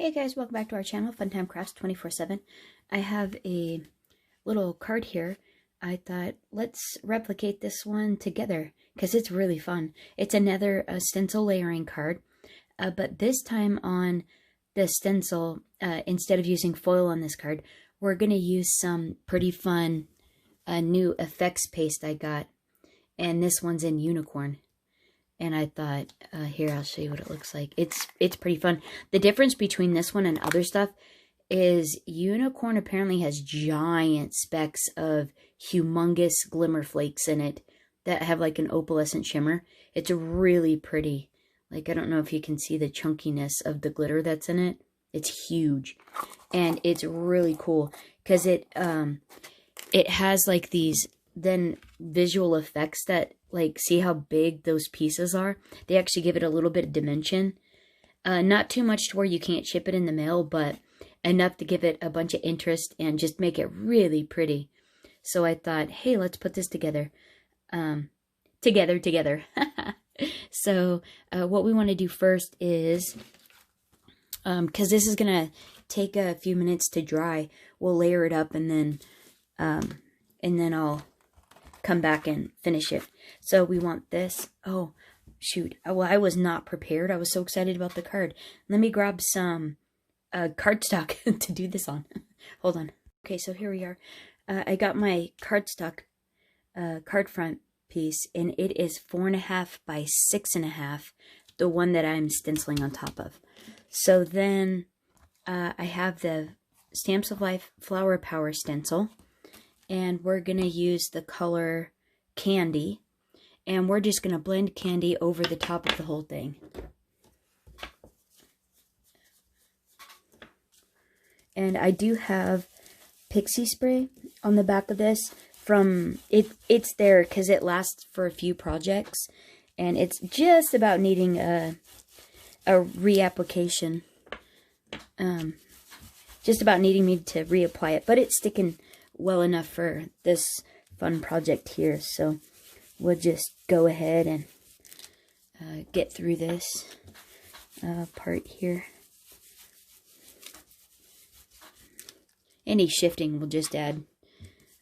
Hey guys, welcome back to our channel, Funtime Crafts 24/7. I have a little card here. I thought, let's replicate this one together because it's really fun. It's another stencil layering card, but this time on the stencil, instead of using foil on this card, we're going to use some pretty fun new effects paste I got, and this one's in unicorn. And I thought, here, I'll show you what it looks like. It's pretty fun. The difference between this one and other stuff is unicorn apparently has giant specks of humongous glimmer flakes in it that have like an opalescent shimmer. It's really pretty. Like, I don't know if you can see the chunkiness of the glitter that's in it. It's huge. And it's really cool because it has like these then visual effects that, like, see how big those pieces are? They actually give it a little bit of dimension. Not too much to where you can't ship it in the mail, but enough to give it a bunch of interest and just make it really pretty. So I thought, hey, let's put this together. Together. So what we want to do first is, because this is going to take a few minutes to dry, we'll layer it up and then I'll come back and finish it. So we want this. Oh, shoot. Well, I was not prepared. I was so excited about the card. Let me grab some cardstock to do this on. Hold on. Okay, so here we are. I got my cardstock card front piece, and it is 4.5 by 6.5, the one that I'm stenciling on top of. So then I have the Stamps of Life Flower Power stencil. And we're going to use the color Candy. And we're just going to blend Candy over the top of the whole thing. And I do have pixie spray on the back of this. It's there because it lasts for a few projects. And it's just about needing a reapplication. Just about needing me to reapply it. But it's sticking well enough for this fun project here, so we'll just go ahead and get through this part here. Any shifting will just add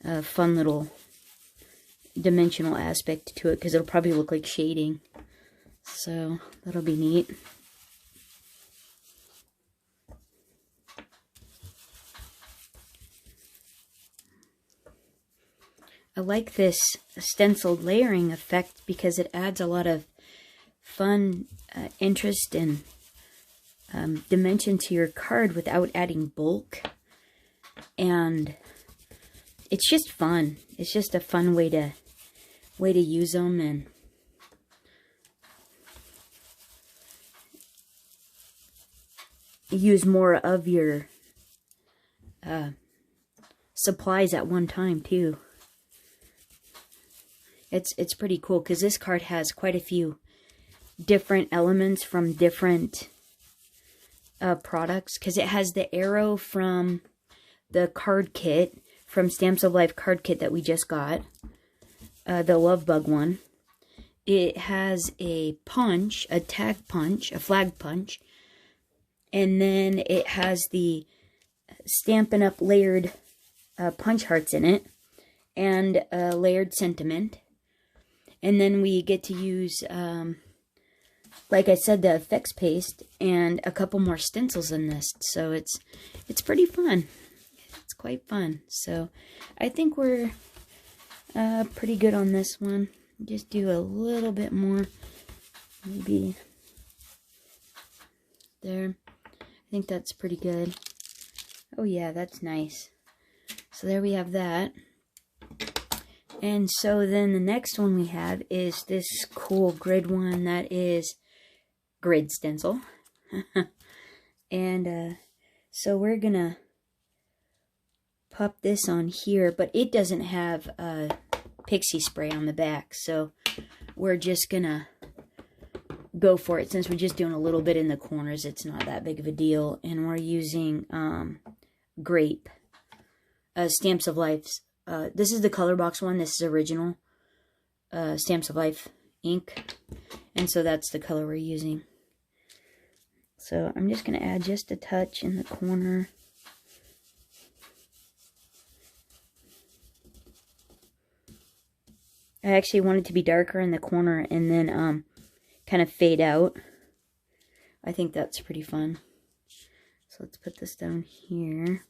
a fun little dimensional aspect to it because it'll probably look like shading, so that'll be neat. I like this stenciled layering effect because it adds a lot of fun interest and dimension to your card without adding bulk. And it's just fun. It's just a fun way to use them and use more of your supplies at one time too. It's pretty cool because this card has quite a few different elements from different products. Because it has the arrow from the card kit, from Stamps of Life card kit that we just got. The Love Bug one. It has a punch, a tag punch, a flag punch. And then it has the Stampin' Up! Layered punch hearts in it. And a layered sentiment. And then we get to use, like I said, the effects paste and a couple more stencils in this. So it's pretty fun. It's quite fun. So I think we're pretty good on this one. Just do a little bit more. Maybe there. I think that's pretty good. Oh yeah, that's nice. So there we have that. And so then the next one we have is this cool grid one that is grid stencil. And so we're going to pop this on here, but it doesn't have pixie spray on the back. So we're just going to go for it. Since we're just doing a little bit in the corners, it's not that big of a deal. And we're using grape, Stamps of Life's. This is the color box one. This is original Stamps of Life ink. And so that's the color we're using. So I'm just going to add just a touch in the corner. I actually want it to be darker in the corner and then kind of fade out. I think that's pretty fun. So let's put this down here.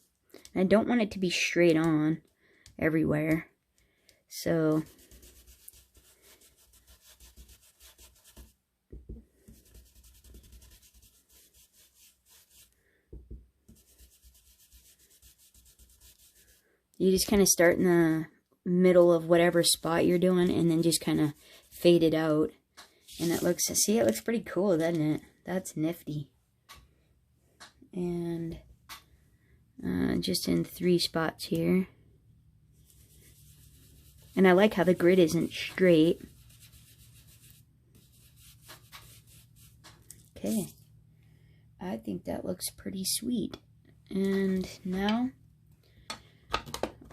And I don't want it to be straight on everywhere. So you just kind of start in the middle of whatever spot you're doing and then just kind of fade it out. And it looks, see, it looks pretty cool, doesn't it? That's nifty. And just in 3 spots here. And I like how the grid isn't straight. Okay. I think that looks pretty sweet. And now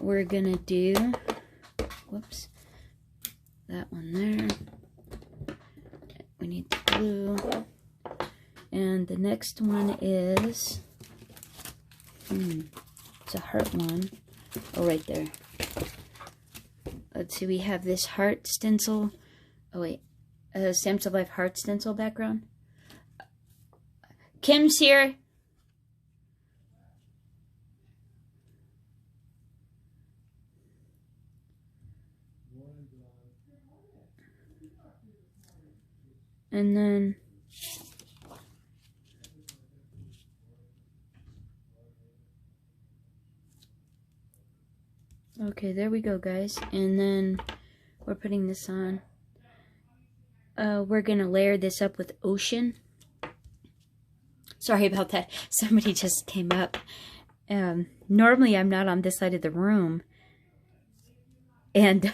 we're gonna do, whoops, that one there. We need the blue. And the next one is, it's a heart one. Oh, right there. Let's see, we have this heart stencil. Oh, wait. Stamps of Life heart stencil background. Kim's here. And then okay, there we go, guys. And then we're putting this on. We're gonna layer this up with Ocean. Sorry about that. Somebody just came up. Normally I'm not on this side of the room. And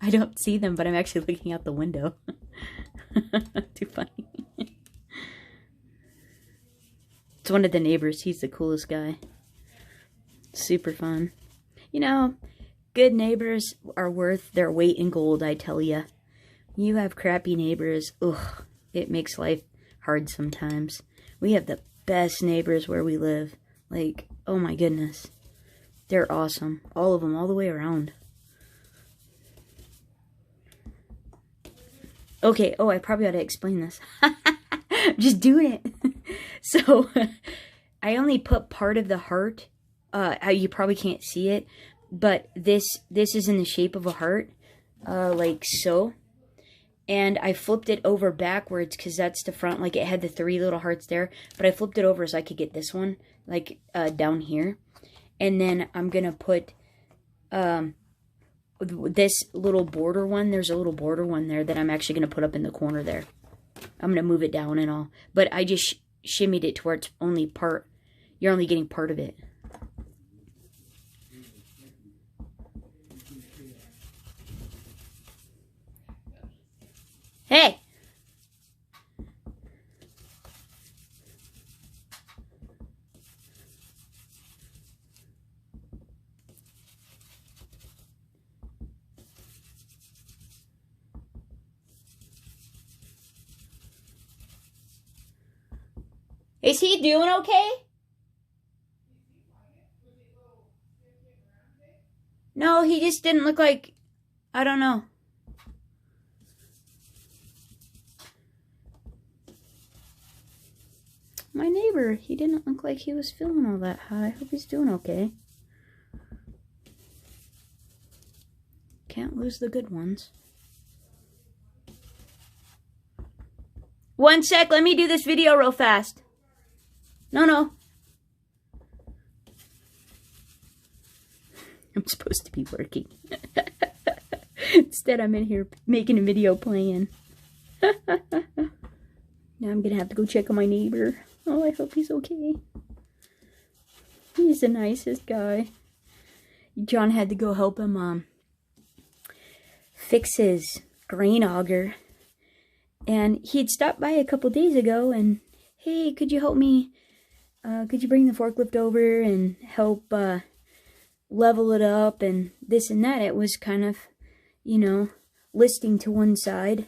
I don't see them, but I'm actually looking out the window. Too funny. It's one of the neighbors. He's the coolest guy. Super fun. You know, good neighbors are worth their weight in gold, I tell ya. You have crappy neighbors, ugh, it makes life hard sometimes. We have the best neighbors where we live. Like, oh my goodness. They're awesome. All of them, all the way around. Okay, oh, I probably ought to explain this. I'm just doing it. So, I only put part of the heart. You probably can't see it, but this is in the shape of a heart, like so. And I flipped it over backwards because that's the front. Like, it had the 3 little hearts there, but I flipped it over so I could get this one, like, down here. And then I'm gonna put this little border one. There's a little border one there that I'm actually gonna put up in the corner there. I'm gonna move it down and all, but I just shimmied it to where it's only part. You're only getting part of it. Hey! Is he doing okay? No, he just didn't look like, I don't know. My neighbor, he didn't look like he was feeling all that high. I hope he's doing okay. Can't lose the good ones. One sec, let me do this video real fast. No. I'm supposed to be working. Instead, I'm in here making a video playing. Now I'm gonna have to go check on my neighbor. Oh, I hope he's okay. He's the nicest guy. John had to go help him fix his grain auger. And he'd stopped by a couple days ago and, hey, could you help me? Could you bring the forklift over and help level it up and this and that? It was kind of, you know, listing to one side.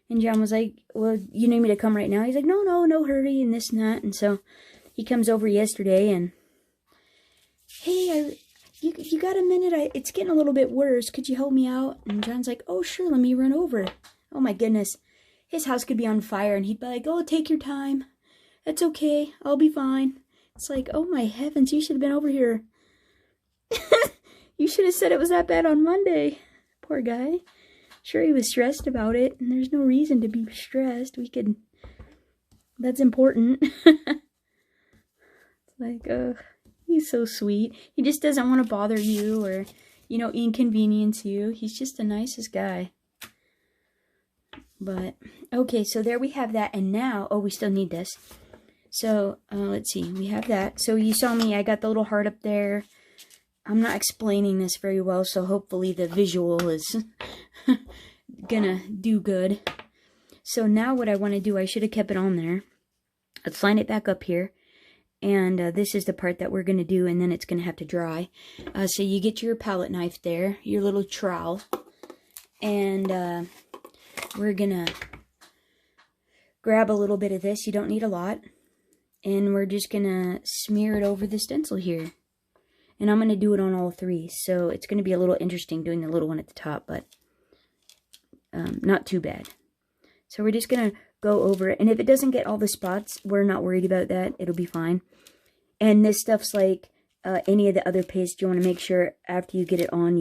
And John was like, well, you need me to come right now? He's like, no hurry, and this and that. And so he comes over yesterday and, hey, you got a minute? It's getting a little bit worse. Could you help me out? And John's like, oh, sure, let me run over. Oh, my goodness. His house could be on fire, and he'd be like, oh, take your time. It's okay. I'll be fine. It's like, oh, my heavens, you should have been over here. You should have said it was that bad on Monday. Poor guy. Sure, he was stressed about it, and there's no reason to be stressed. That's important. It's like, he's so sweet. He just doesn't want to bother you or, inconvenience you. He's just the nicest guy. But, okay, so there we have that. And now, we still need this. So, let's see. We have that. So you saw me. I got the little heart up there. I'm not explaining this very well, so hopefully the visual is gonna do good. So now what I want to do, I should have kept it on there. Let's line it back up here. And this is the part that we're going to do, and then it's going to have to dry. So you get your palette knife there, your little trowel. And we're going to grab a little bit of this. You don't need a lot. And we're just going to smear it over the stencil here. And I'm going to do it on all three. So it's going to be a little interesting doing the little one at the top, but not too bad. So we're just going to go over it. And if it doesn't get all the spots, we're not worried about that. It'll be fine. And this stuff's like any of the other paste. You want to make sure after you get it on,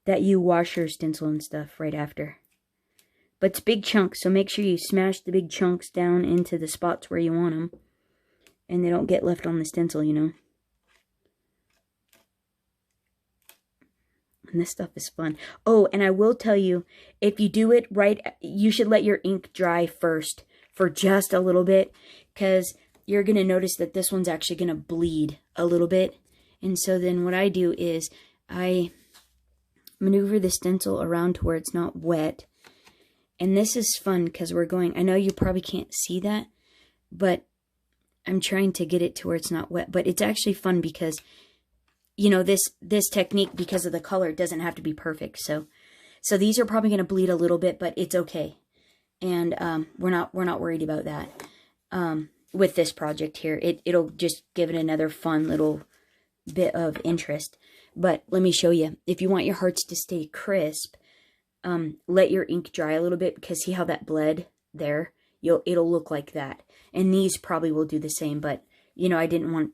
that you wash your stencil and stuff right after. But it's big chunks, so make sure you smash the big chunks down into the spots where you want them. And they don't get left on the stencil, And this stuff is fun. Oh, and I will tell you, if you do it right, you should let your ink dry first for just a little bit. Because you're going to notice that this one's actually going to bleed a little bit. And so then what I do is I maneuver the stencil around to where it's not wet. And this is fun because we're going, I know you probably can't see that, but I'm trying to get it to where it's not wet. But it's actually fun because, this technique, because of the color, doesn't have to be perfect. So these are probably going to bleed a little bit, but it's okay. And we're not worried about that. With this project here, it'll just give it another fun little bit of interest. But let me show you. If you want your hearts to stay crisp, let your ink dry a little bit, because see how that bled there? It'll look like that. And these probably will do the same, but, I didn't want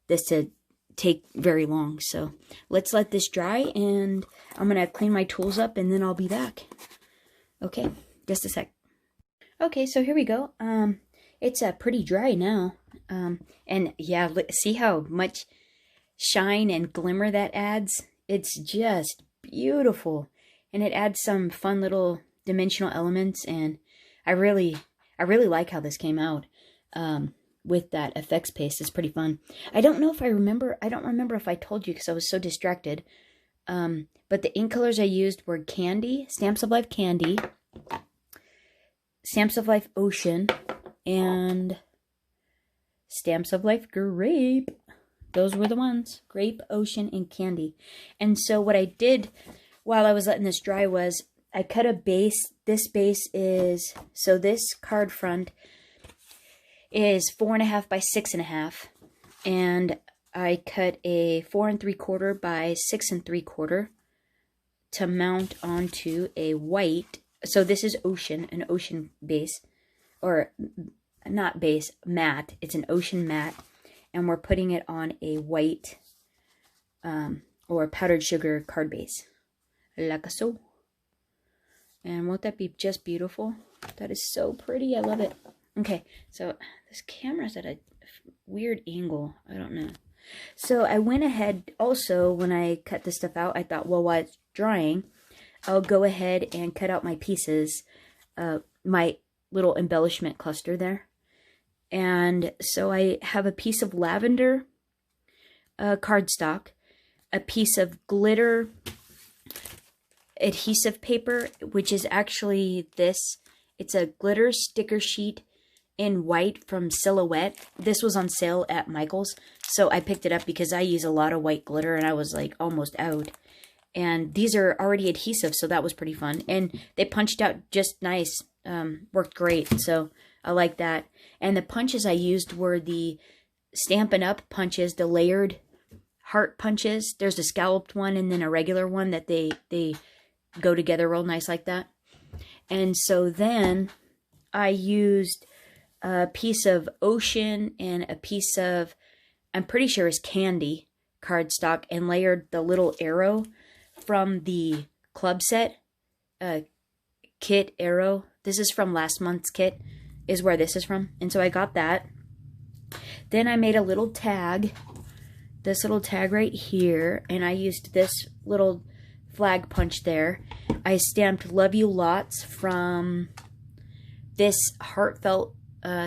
this to take very long. So let's let this dry, and I'm going to clean my tools up, and then I'll be back. Okay, just a sec. Okay, so here we go. It's pretty dry now. And yeah, see how much shine and glimmer that adds? It's just beautiful. And it adds some fun little dimensional elements, and I really like how this came out with that effects paste. It's pretty fun. I don't remember if I told you because I was so distracted. But the ink colors I used were Candy, Stamps of Life Candy, Stamps of Life Ocean, and Stamps of Life Grape. Those were the ones. Grape, Ocean, and Candy. And so what I did while I was letting this dry was I cut a base. This base is, so this card front is 4.5 by 6.5, and I cut a 4 3/4 by 6 3/4 to mount onto a white. So this is Ocean, an ocean base, or not base, matte. It's an ocean matte, and we're putting it on a white or powdered sugar card base, like so. And won't that be just beautiful? That is so pretty. I love it. Okay, so this camera's at a weird angle. I don't know. So I went ahead also, when I cut this stuff out, I thought, well, while it's drying, I'll go ahead and cut out my pieces, my little embellishment cluster there. And so I have a piece of lavender cardstock, a piece of glitter adhesive paper, which is actually this. It's a glitter sticker sheet in white from Silhouette. This was on sale at Michael's, so I picked it up because I use a lot of white glitter and I was like almost out. And these are already adhesive, so that was pretty fun. And they punched out just nice. Worked great, so I like that. And the punches I used were the Stampin' Up! Punches, the layered heart punches. There's a scalloped one and then a regular one that they go together real nice like that. And so then I used a piece of ocean and a piece of, I'm pretty sure is candy cardstock, and layered the little arrow from the club set kit arrow. This is from last month's kit, is where this is from. And so I got that. Then I made a little tag, this little tag right here, and I used this little flag punch there. I stamped Love You Lots from this heartfelt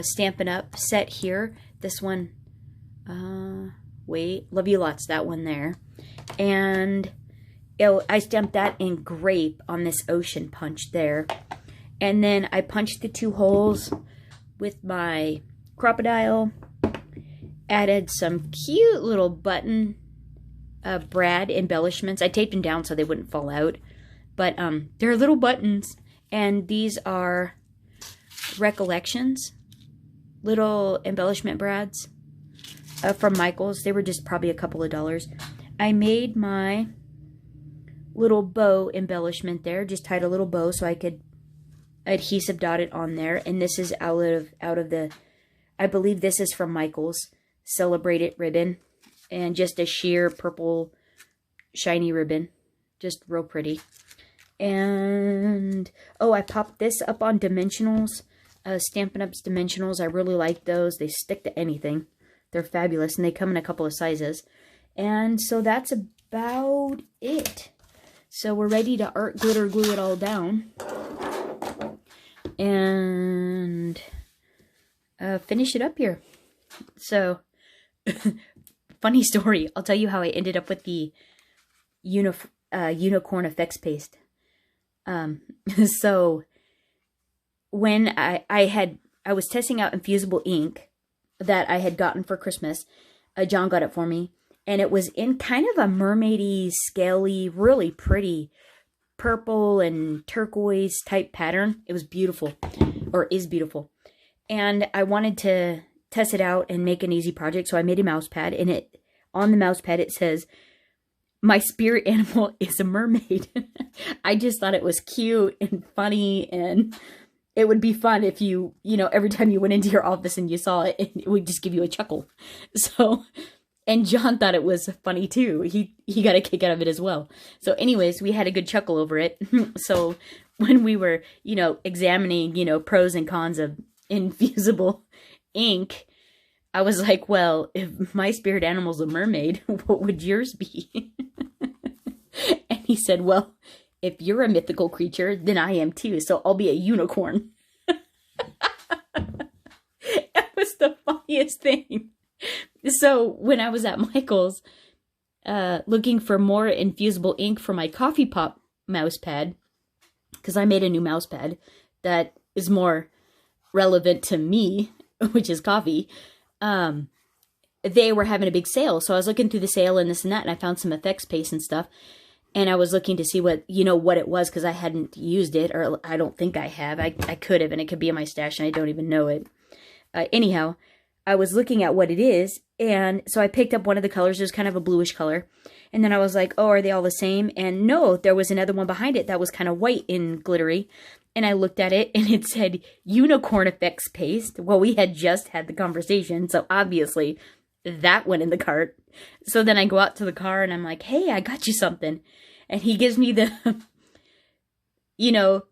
Stampin' Up! Set here. This one, wait, Love You Lots, that one there. And I stamped that in grape on this ocean punch there. And then I punched the 2 holes with my crocodile. Added some cute little button brad embellishments. I taped them down so they wouldn't fall out. But they're little buttons. And these are Recollections. Little embellishment brads from Michael's. They were just probably a couple of dollars. I made my little bow embellishment there. Just tied a little bow so I could adhesive dot it on there. And this is out of the, I believe this is from Michael's Celebrate It ribbon. And just a sheer purple shiny ribbon. Just real pretty. And, oh, I popped this up on dimensionals. Stampin' Up's dimensionals. I really like those. They stick to anything. They're fabulous. And they come in a couple of sizes. And so that's about it. So we're ready to art glitter glue it all down. And finish it up here. So, funny story. I'll tell you how I ended up with the unicorn effects paste. So when I was testing out infusible ink that I had gotten for Christmas. John got it for me, and it was in kind of a mermaidy, scaly, really pretty purple and turquoise type pattern. It was beautiful, or is beautiful. And I wanted to test it out and make an easy project, so I made a mouse pad, and on the mouse pad it says, "My spirit animal is a mermaid." I just thought it was cute and funny, and it would be fun if you every time you went into your office and you saw it, it would just give you a chuckle. So, and John thought it was funny too. He got a kick out of it as well. So anyways, we had a good chuckle over it. So when we were, examining, pros and cons of infusible ink, I was like, well, if my spirit animal's a mermaid, what would yours be? And he said, well, if you're a mythical creature, then I am too, so I'll be a unicorn. That was the funniest thing. So when I was at Michael's, looking for more infusible ink for my coffee pop mouse pad, because I made a new mouse pad that is more relevant to me, which is coffee, they were having a big sale. So I was looking through the sale and this and that, and I found some effects paste and stuff. And I was looking to see what it was, because I hadn't used it, or I don't think I have. I could have, and it could be in my stash, and I don't even know it. Anyhow, I was looking at what it is, and so I picked up one of the colors. It was kind of a bluish color. And then I was like, oh, are they all the same? And no, there was another one behind it that was kind of white and glittery. And I looked at it, and it said Unicorn Effects Paste. Well, we had just had the conversation, so obviously that went in the cart. So then I go out to the car, and I'm like, hey, I got you something. And he gives me the,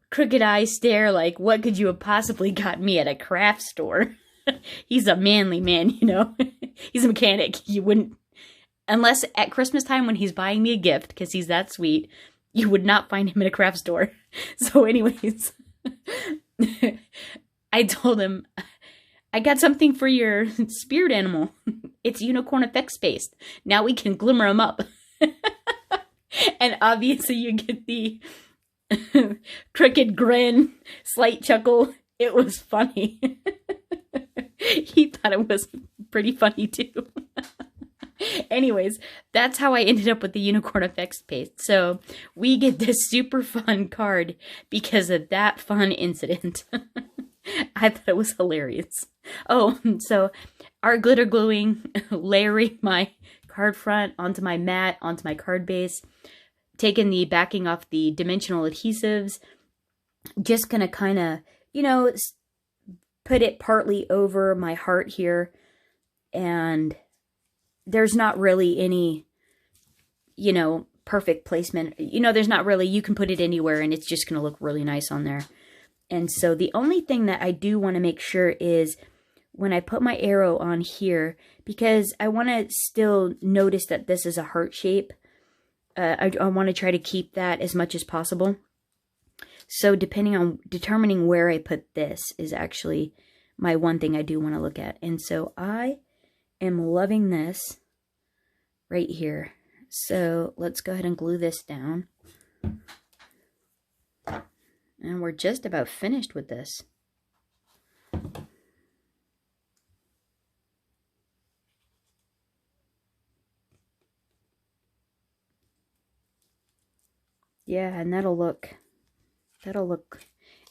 crooked eye stare, like, what could you have possibly got me at a craft store? He's a manly man, He's a mechanic. You wouldn't, unless at Christmas time when he's buying me a gift, because he's that sweet, you would not find him in a craft store. So anyways, I told him, I got something for your spirit animal. It's Unicorn Effects Paste. Now we can glimmer him up. And obviously you get the crooked grin, slight chuckle. It was funny. He thought it was pretty funny too. Anyways, that's how I ended up with the Unicorn Effects paste. So we get this super fun card because of that fun incident. I thought it was hilarious. Oh, so art glitter gluing, layering my card front onto my mat, onto my card base, taking the backing off the dimensional adhesives, just gonna kind of, you know, put it partly over my heart here, and there's not really any, you know, perfect placement. You know, there's not really, you can put it anywhere and it's just gonna look really nice on there. And so the only thing that I do want to make sure is when I put my arrow on here, because I want to still notice that this is a heart shape. I want to try to keep that as much as possible. So determining where I put this is actually my one thing I do want to look at. And so I am loving this right here. So let's go ahead and glue this down. And we're just about finished with this. Yeah, and that'll look.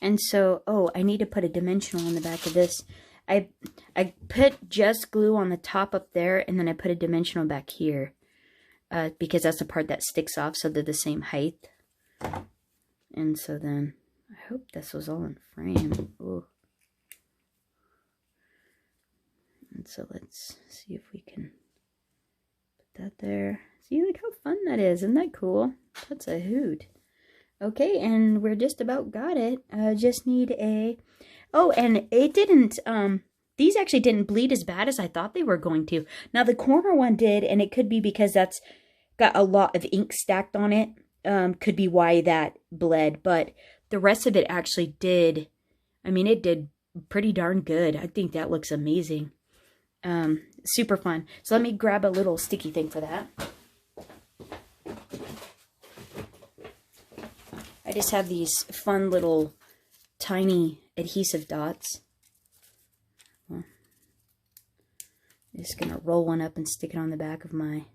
And so, oh, I need to put a dimensional on the back of this. I put just glue on the top up there, and then I put a dimensional back here. Because that's the part that sticks off, so they're the same height. And so then, I hope this was all in frame. Ooh. And so let's see if we can put that there. See, look how fun that is. Isn't that cool? That's a hoot. Okay, and we're just about got it. Just need a... Oh, and it didn't... These actually didn't bleed as bad as I thought they were going to. Now, the corner one did, and it could be because that's got a lot of ink stacked on it. Could be why that bled, but the rest of it actually did. I mean, it did pretty darn good. I think that looks amazing. Super fun. So let me grab a little sticky thing for that. I just have these fun little tiny adhesive dots. Well, I'm just going to roll one up and stick it on the back of my...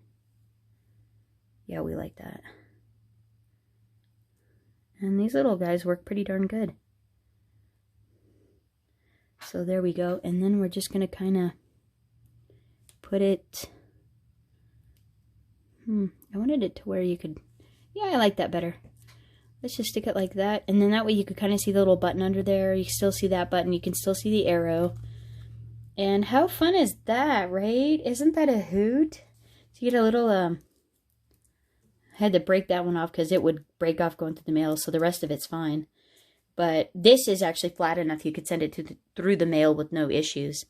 Yeah, we like that. And these little guys work pretty darn good. So there we go. And then we're just going to kind of put it... I wanted it to where you could... Yeah, I like that better. Let's just stick it like that. And then that way you could kind of see the little button under there. You can still see that button. You can still see the arrow. And how fun is that, right? Isn't that a hoot? So you get a little... I had to break that one off because it would break off going through the mail. So the rest of it's fine. But this is actually flat enough. You could send it through the mail with no issues.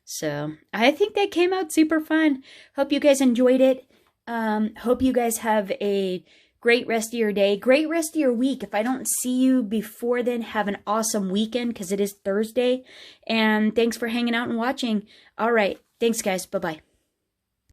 So I think that came out super fun. Hope you guys enjoyed it. Hope you guys have a great rest of your day. Great rest of your week. If I don't see you before then, have an awesome weekend because it is Thursday. And thanks for hanging out and watching. All right. Thanks, guys. Bye-bye.